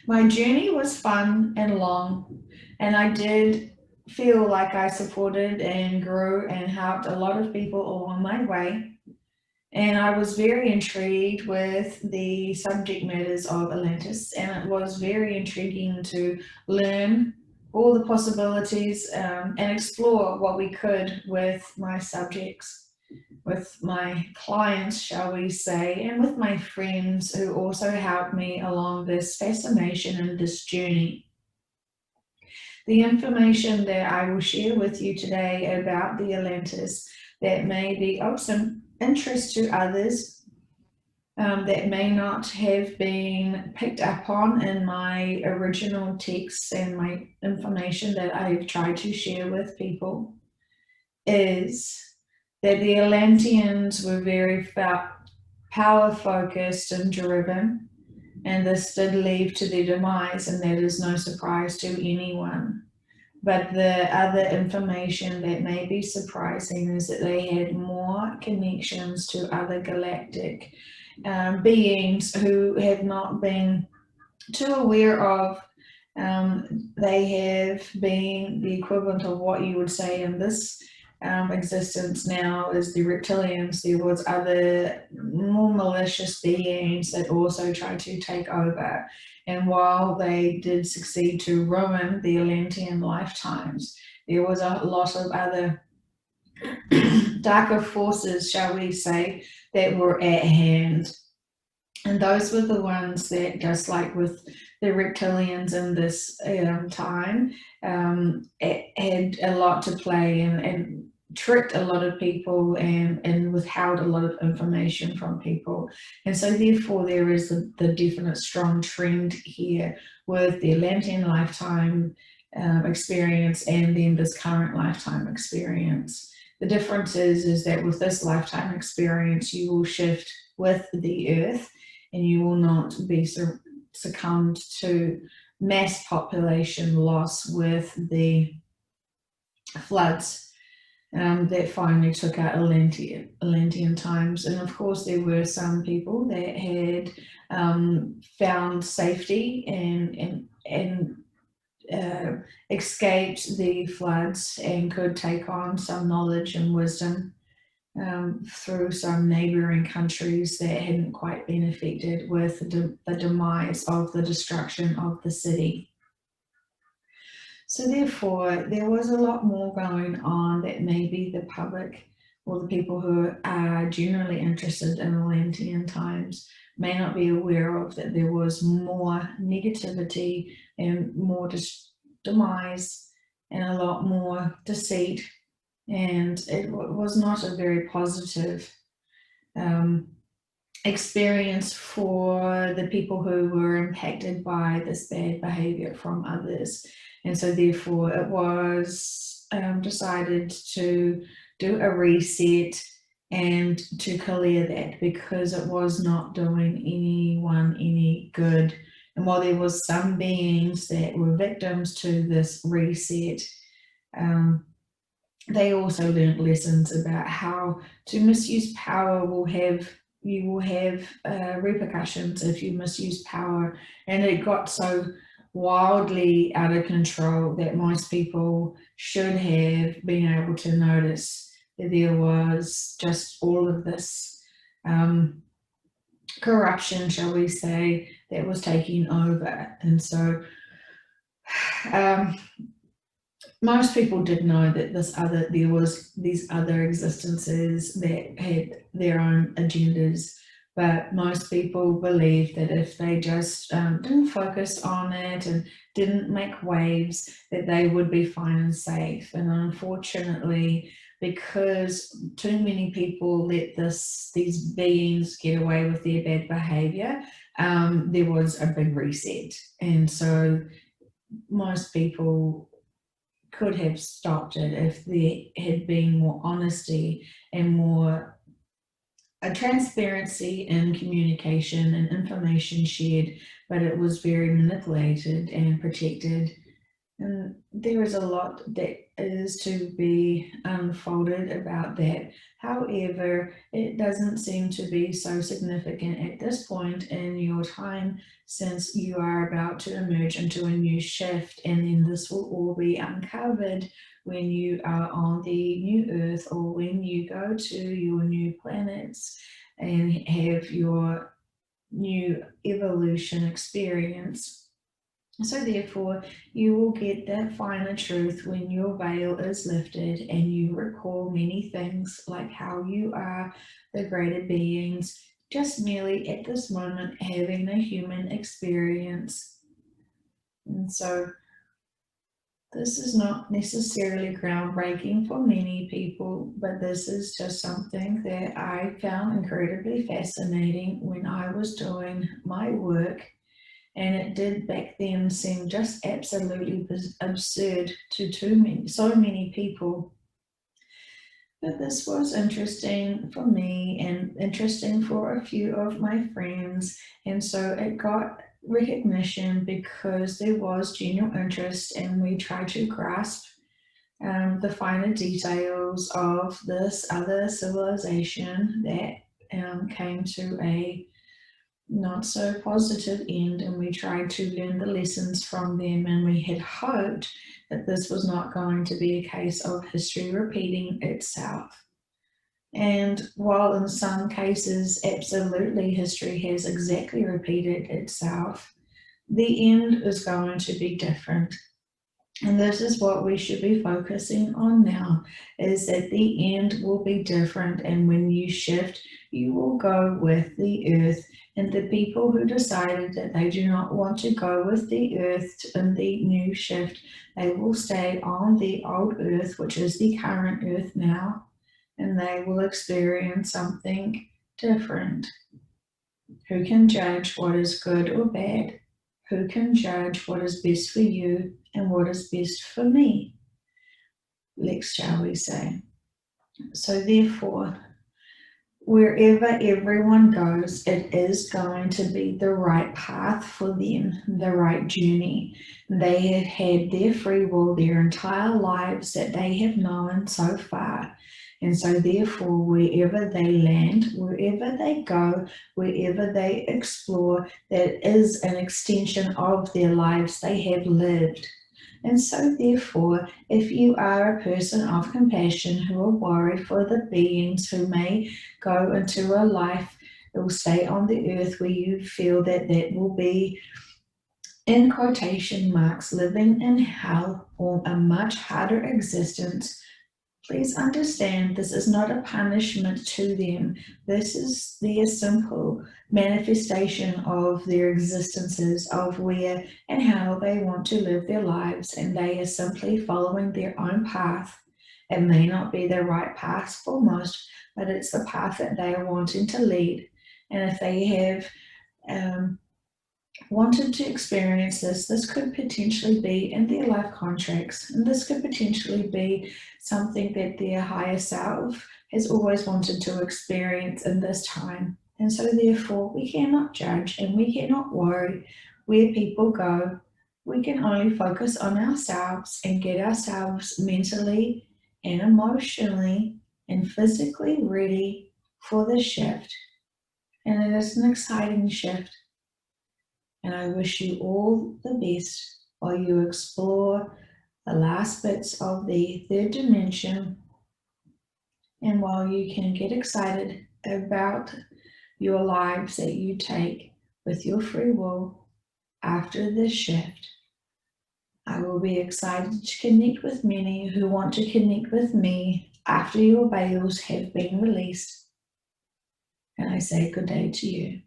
My journey was fun and long, and I did feel like I supported and grew and helped a lot of people along my way. And I was very intrigued with the subject matters of Atlantis, and it was very intriguing to learn all the possibilities and explore what we could with my subjects, with my clients, shall we say, and with my friends who also helped me along this fascination and this journey. The information that I will share with you today about the Atlantis that may be of some interest to others, that may not have been picked up on in my original texts and my information that I've tried to share with people, is that the Atlanteans were very power focused and driven, and this did lead to their demise, and that is no surprise to anyone. But the other information that may be surprising is that they had more connections to other galactic beings who have not been too aware of. They have been the equivalent of what you would say in this existence now is the reptilians. There was other more malicious beings that also tried to take over. And while they did succeed to ruin the Atlantean lifetimes, there was a lot of other darker forces, shall we say, that were at hand. And those were the ones that, just like with the reptilians in this time, it had a lot to play and tricked a lot of people and withheld a lot of information from people. And so therefore there is the definite strong trend here with the Atlantean lifetime experience and then this current lifetime experience. The difference is that with this lifetime experience, you will shift with the earth and you will not be succumbed to mass population loss with the floods that finally took out Atlantean times. And of course, there were some people that had found safety and escaped the floods and could take on some knowledge and wisdom through some neighboring countries that hadn't quite been affected with the demise of the destruction of the city. So therefore, there was a lot more going on that maybe the public or the people who are generally interested in Atlantean times may not be aware of, that there was more negativity and more demise and a lot more deceit, and it was not a very positive experience for the people who were impacted by this bad behavior from others. And so therefore it was decided to do a reset and to clear that, because it was not doing anyone any good. And while there was some beings that were victims to this reset, they also learned lessons about how to misuse power you will have repercussions if you misuse power. And it got so wildly out of control that most people should have been able to notice that there was just all of this corruption, shall we say, that was taking over. And so most people did know that there was these other existences that had their own agendas, but most people believed that if they just didn't focus on it and didn't make waves, that they would be fine and safe. And unfortunately, because too many people let these beings get away with their bad behavior, there was a big reset. And so most people could have stopped it if there had been more honesty and more transparency in communication and information shared, but it was very manipulated and protected And there is a lot that is to be unfolded about that. However, it doesn't seem to be so significant at this point in your time, since you are about to emerge into a new shift, and then this will all be uncovered when you are on the new earth, or when you go to your new planets and have your new evolution experience. So therefore, you will get that finer truth when your veil is lifted and you recall many things, like how you are the greater beings, just merely at this moment having a human experience. And so this is not necessarily groundbreaking for many people, but this is just something that I found incredibly fascinating when I was doing my work. And it did back then seem just absolutely absurd to so many people. But this was interesting for me and interesting for a few of my friends. And so it got recognition because there was genuine interest, and we tried to grasp the finer details of this other civilization that came to a not so positive end, and we tried to learn the lessons from them, and we had hoped that this was not going to be a case of history repeating itself. And while in some cases absolutely history has exactly repeated itself, the end is going to be different. And this is what we should be focusing on now, is that the end will be different. And when you shift, you will go with the earth. And the people who decided that they do not want to go with the earth in the new shift, they will stay on the old earth, which is the current earth now, and they will experience something different. Who can judge what is good or bad? Who can judge what is best for you and what is best for me? Lex, shall we say. So therefore, wherever everyone goes, it is going to be the right path for them, the right journey. They have had their free will their entire lives that they have known so far. And so therefore, wherever they land, wherever they go, wherever they explore, that is an extension of their lives they have lived. And so therefore, if you are a person of compassion who are worried for the beings who may go into a life that will stay on the earth, where you feel that that will be, in quotation marks, living in hell or a much harder existence, please understand this is not a punishment to them. This is their simple manifestation of their existences, of where and how they want to live their lives, and they are simply following their own path. It may not be the right path for most, but it's the path that they are wanting to lead. And if they have wanted to experience this, this could potentially be in their life contracts, and this could potentially be something that their higher self has always wanted to experience in this time. And so therefore, we cannot judge and we cannot worry where people go. We can only focus on ourselves and get ourselves mentally and emotionally and physically ready for the shift. And it is an exciting shift. And I wish you all the best while you explore the last bits of the third dimension, and while you can get excited about your lives that you take with your free will after this shift. I will be excited to connect with many who want to connect with me after your veils have been released. And I say good day to you.